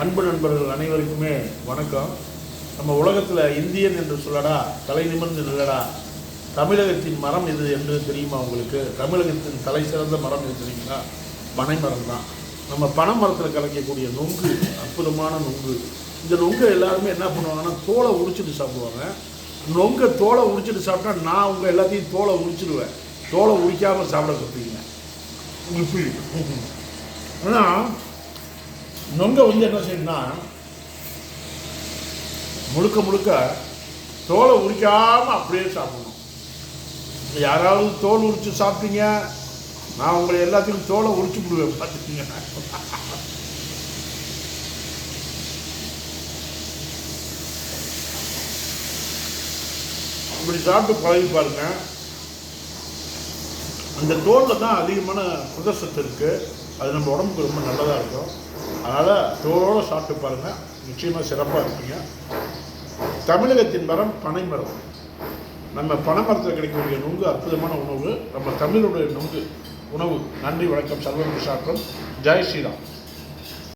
அன்பு நண்பர்கள் அனைவருக்குமே வணக்கம். நம்ம உலகத்தில் இந்தியன் என்று சொல்லடா, தலை நிமிர்ந்து நில்லடா, தமிழகத்தின் மரம் இது என்று தெரியுமா உங்களுக்கு? தமிழகத்தின் தலை சிறந்த மரம் எது தெரியுங்களா? பனை மரம் தான். நம்ம பனை மரத்தில் கிடைக்கக்கூடிய நொங்கு, அற்புதமான நொங்கு. இந்த நொங்கை எல்லாருமே என்ன பண்ணுவாங்கன்னா தோலை உரிச்சிட்டு சாப்பிடுவாங்க. நொங்கை தோலை உரிச்சிட்டு சாப்பிட்டா நான் உங்கள் எல்லாத்தையும் தோலை உரிச்சிடுவேன். தோலை உரிக்காமல் சாப்பிட கற்றுக்கிங்க. ஆனால் நொங்கை என்ன செய்யணும்னா முழுக்க தோலை உரிக்காமல் அப்படியே சாப்பிடணும். யாராவது தோல் உரித்து சாப்பிட்டீங்க, நான் உங்களை எல்லாத்தையும் தோலை உரிச்சு விடுவேன், பார்த்துக்கிங்க. இப்படி சாப்பிட்டு பழகி பாருங்க. அந்த தோலில் தான் அதிகமான புரதச்சத்து இருக்குது. அது நம்ம உடம்புக்கு ரொம்ப நல்லதாக இருக்கும். அதனால் தோலோடு சாப்பிட்டு பாருங்கள், நிச்சயமாக சிறப்பாக இருப்பீங்க. தமிழகத்தின் மரம் பனை மரம். நம்ம பனை மரத்தில் கிடைக்கக்கூடிய நொங்கு அற்புதமான உணவு. நம்ம தமிழுடைய நொங்கு உணவு. நன்றி, வணக்கம். சர்வம் சாப்பிடும். ஜெய் ஸ்ரீராம்.